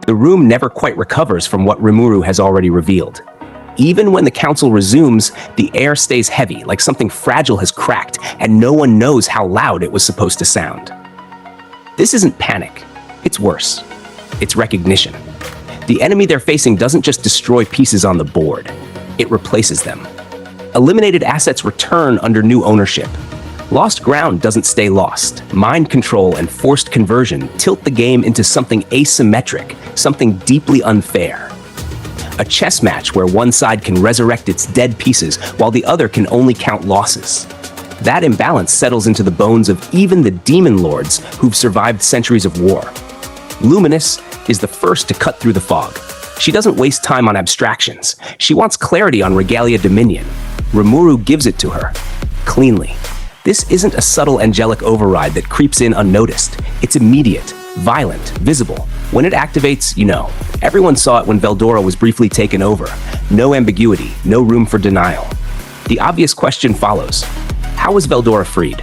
The room never quite recovers from what Rimuru has already revealed. Even when the council resumes, the air stays heavy, like something fragile has cracked, and no one knows how loud it was supposed to sound. This isn't panic. It's worse. It's recognition. The enemy they're facing doesn't just destroy pieces on the board. It replaces them. Eliminated assets return under new ownership. Lost ground doesn't stay lost. Mind control and forced conversion tilt the game into something asymmetric, something deeply unfair. A chess match where one side can resurrect its dead pieces while the other can only count losses. That imbalance settles into the bones of even the demon lords who've survived centuries of war. Luminous is the first to cut through the fog. She doesn't waste time on abstractions. She wants clarity on Regalia Dominion. Rimuru gives it to her, cleanly. This isn't a subtle angelic override that creeps in unnoticed. It's immediate, violent, visible. When it activates, you know. Everyone saw it when Veldora was briefly taken over. No ambiguity, no room for denial. The obvious question follows. How was Veldora freed?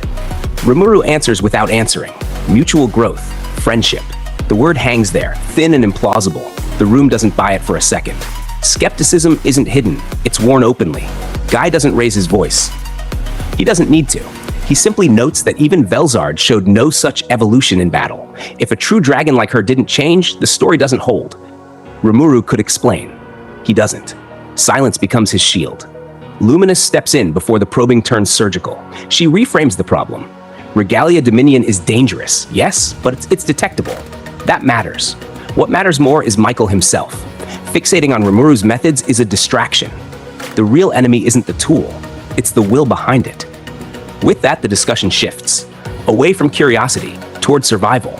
Rimuru answers without answering. Mutual growth, friendship. The word hangs there, thin and implausible. The room doesn't buy it for a second. Skepticism isn't hidden, it's worn openly. Guy doesn't raise his voice. He doesn't need to. He simply notes that even Velzard showed no such evolution in battle. If a true dragon like her didn't change, the story doesn't hold. Rimuru could explain. He doesn't. Silence becomes his shield. Luminous steps in before the probing turns surgical. She reframes the problem. Regalia Dominion is dangerous, yes, but it's detectable. That matters. What matters more is Michael himself. Fixating on Rimuru's methods is a distraction. The real enemy isn't the tool, it's the will behind it. With that, the discussion shifts, away from curiosity, toward survival.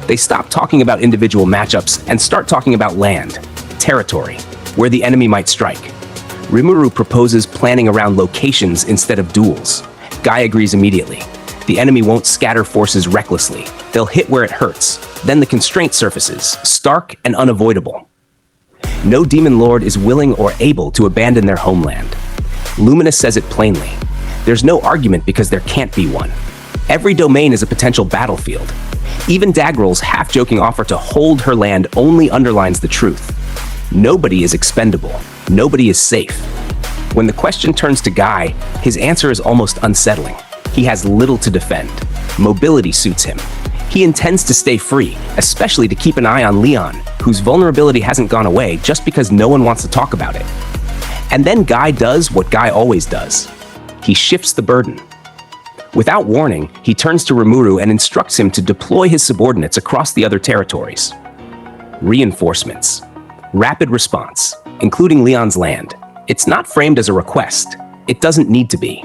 They stop talking about individual matchups and start talking about land, territory, where the enemy might strike. Rimuru proposes planning around locations instead of duels. Guy agrees immediately. The enemy won't scatter forces recklessly. They'll hit where it hurts. Then the constraint surfaces, stark and unavoidable. No demon lord is willing or able to abandon their homeland. Luminous says it plainly. There's no argument because there can't be one. Every domain is a potential battlefield. Even Dagrel's half-joking offer to hold her land only underlines the truth. Nobody is expendable. Nobody is safe. When the question turns to Guy, his answer is almost unsettling. He has little to defend. Mobility suits him. He intends to stay free, especially to keep an eye on Leon, whose vulnerability hasn't gone away just because no one wants to talk about it. And then Guy does what Guy always does. He shifts the burden. Without warning, he turns to Rimuru and instructs him to deploy his subordinates across the other territories. Reinforcements. Rapid response, including Leon's land. It's not framed as a request. It doesn't need to be.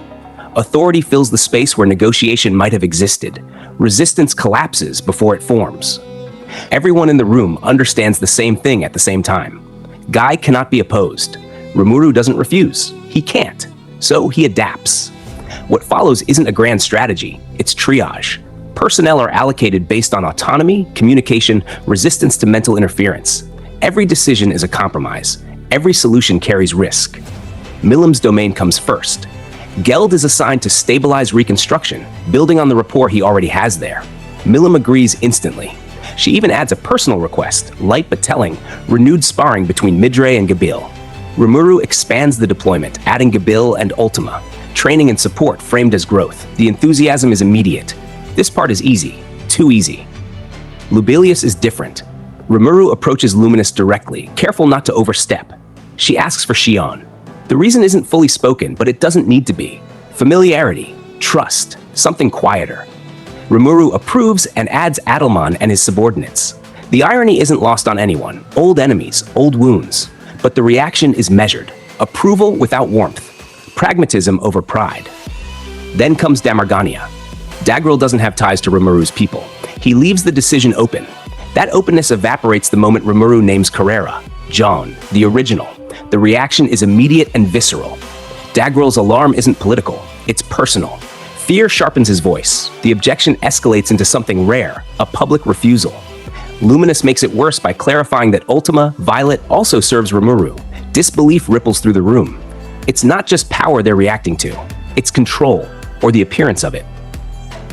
Authority fills the space where negotiation might have existed. Resistance collapses before it forms. Everyone in the room understands the same thing at the same time. Guy cannot be opposed. Rimuru doesn't refuse. He can't. So he adapts. What follows isn't a grand strategy, it's triage. Personnel are allocated based on autonomy, communication, resistance to mental interference. Every decision is a compromise. Every solution carries risk. Milim's domain comes first. Geld is assigned to stabilize reconstruction, building on the rapport he already has there. Milim agrees instantly. She even adds a personal request, light but telling, renewed sparring between Midre and Gabil. Rimuru expands the deployment, adding Gabil and Ultima. Training and support framed as growth. The enthusiasm is immediate. This part is easy. Too easy. Lubelius is different. Rimuru approaches Luminous directly, careful not to overstep. She asks for Shion. The reason isn't fully spoken, but it doesn't need to be. Familiarity, trust, something quieter. Rimuru approves and adds Adelman and his subordinates. The irony isn't lost on anyone. Old enemies, old wounds. But the reaction is measured. Approval without warmth. Pragmatism over pride. Then comes Damargania. Dagrel doesn't have ties to Rimuru's people. He leaves the decision open. That openness evaporates the moment Rimuru names Carrera, John, the original. The reaction is immediate and visceral. Dagrel's alarm isn't political, it's personal. Fear sharpens his voice. The objection escalates into something rare, a public refusal. Luminous makes it worse by clarifying that Ultima, Violet, also serves Rimuru. Disbelief ripples through the room. It's not just power they're reacting to, it's control, or the appearance of it.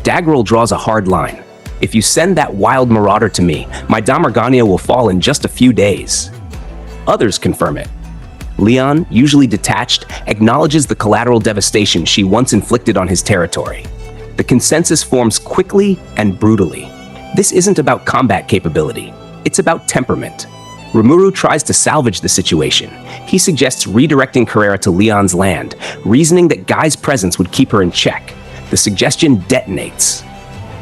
Dagrel draws a hard line. If you send that wild marauder to me, my Damargania will fall in just a few days. Others confirm it. Leon, usually detached, acknowledges the collateral devastation she once inflicted on his territory. The consensus forms quickly and brutally. This isn't about combat capability. It's about temperament. Rimuru tries to salvage the situation. He suggests redirecting Carrera to Leon's land, reasoning that Guy's presence would keep her in check. The suggestion detonates.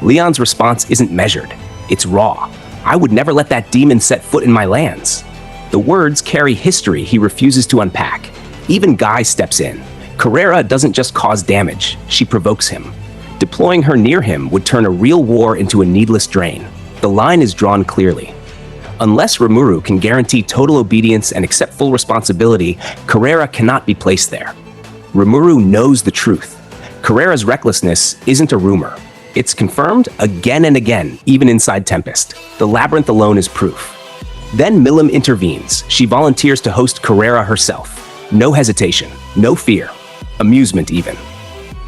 Leon's response isn't measured. It's raw. I would never let that demon set foot in my lands. The words carry history he refuses to unpack. Even Guy steps in. Carrera doesn't just cause damage, she provokes him. Deploying her near him would turn a real war into a needless drain. The line is drawn clearly. Unless Rimuru can guarantee total obedience and accept full responsibility, Carrera cannot be placed there. Rimuru knows the truth. Carrera's recklessness isn't a rumor. It's confirmed again and again, even inside Tempest. The labyrinth alone is proof. Then Milim intervenes. She volunteers to host Carrera herself. No hesitation, no fear, amusement even.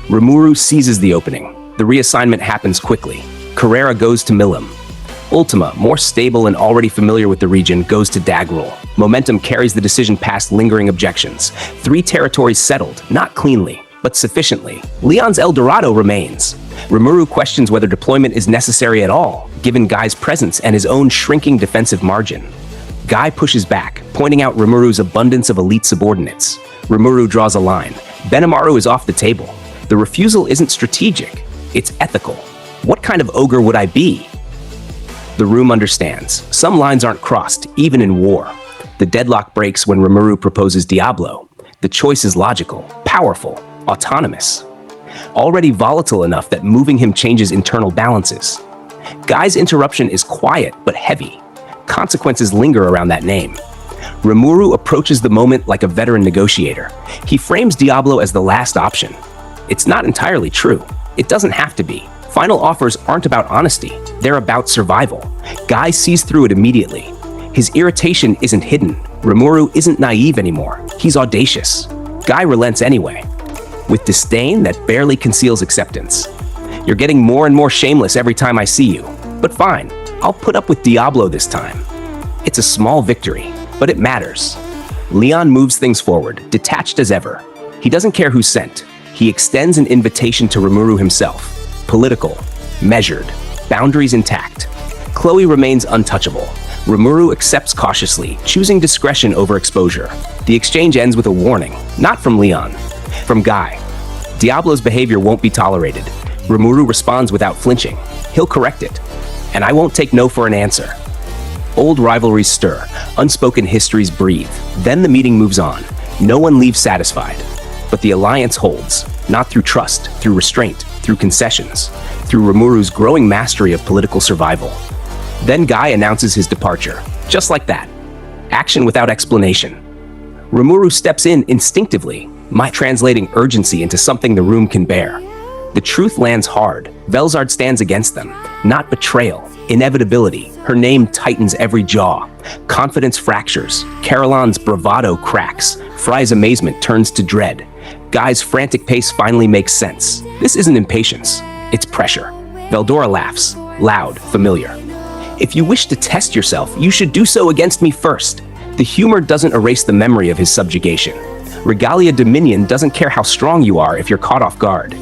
Rimuru seizes the opening. The reassignment happens quickly. Carrera goes to Milim. Ultima, more stable and already familiar with the region, goes to Dagrul. Momentum carries the decision past lingering objections. 3 territories settled, not cleanly, but sufficiently. Leon's El Dorado remains. Rimuru questions whether deployment is necessary at all, given Guy's presence and his own shrinking defensive margin. Guy pushes back, pointing out Rimuru's abundance of elite subordinates. Rimuru draws a line. Benimaru is off the table. The refusal isn't strategic, it's ethical. What kind of ogre would I be? The room understands. Some lines aren't crossed, even in war. The deadlock breaks when Rimuru proposes Diablo. The choice is logical, powerful, autonomous. Already volatile enough that moving him changes internal balances. Guy's interruption is quiet but heavy. Consequences linger around that name. Rimuru approaches the moment like a veteran negotiator. He frames Diablo as the last option. It's not entirely true. It doesn't have to be. Final offers aren't about honesty. They're about survival. Guy sees through it immediately. His irritation isn't hidden. Rimuru isn't naive anymore. He's audacious. Guy relents anyway, with disdain that barely conceals acceptance. You're getting more and more shameless every time I see you. But fine, I'll put up with Diablo this time. It's a small victory, but it matters. Leon moves things forward, detached as ever. He doesn't care who's sent. He extends an invitation to Rimuru himself. Political, measured, boundaries intact. Chloe remains untouchable. Rimuru accepts cautiously, choosing discretion over exposure. The exchange ends with a warning, not from Leon, from Guy. Diablo's behavior won't be tolerated. Rimuru responds without flinching. He'll correct it, and I won't take no for an answer. Old rivalries stir, unspoken histories breathe. Then the meeting moves on. No one leaves satisfied. But the alliance holds, not through trust, through restraint, through concessions, through Rimuru's growing mastery of political survival. Then Guy announces his departure, just like that. Action without explanation. Rimuru steps in instinctively, translating urgency into something the room can bear. The truth lands hard. Velzard stands against them. Not betrayal, inevitability. Her name tightens every jaw. Confidence fractures. Caroline's bravado cracks. Fry's amazement turns to dread. Guy's frantic pace finally makes sense. This isn't impatience, it's pressure. Veldora laughs, loud, familiar. If you wish to test yourself, you should do so against me first. The humor doesn't erase the memory of his subjugation. Regalia Dominion doesn't care how strong you are if you're caught off guard.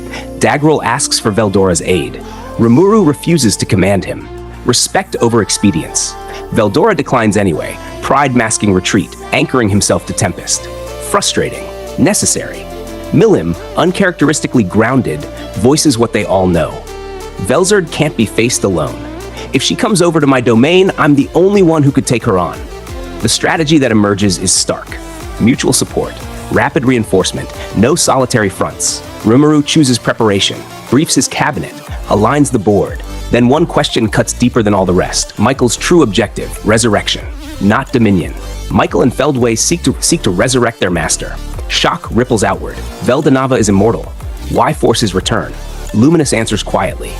Dagrul asks for Veldora's aid. Rimuru refuses to command him. Respect over expedience. Veldora declines anyway, pride masking retreat, anchoring himself to Tempest. Frustrating, necessary. Milim, uncharacteristically grounded, voices what they all know. Velzard can't be faced alone. If she comes over to my domain, I'm the only one who could take her on. The strategy that emerges is stark. Mutual support, rapid reinforcement, no solitary fronts. Rimuru chooses preparation, briefs his cabinet, aligns the board. Then one question cuts deeper than all the rest. Michael's true objective, resurrection, not dominion. Michael and Feldway seek to resurrect their master. Shock ripples outward. Veldanava is immortal. Why force his return? Luminous answers quietly.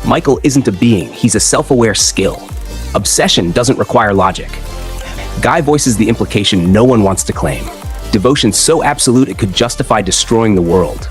Michael isn't a being, he's a self-aware skill. Obsession doesn't require logic. Guy voices the implication no one wants to claim. Devotion so absolute it could justify destroying the world.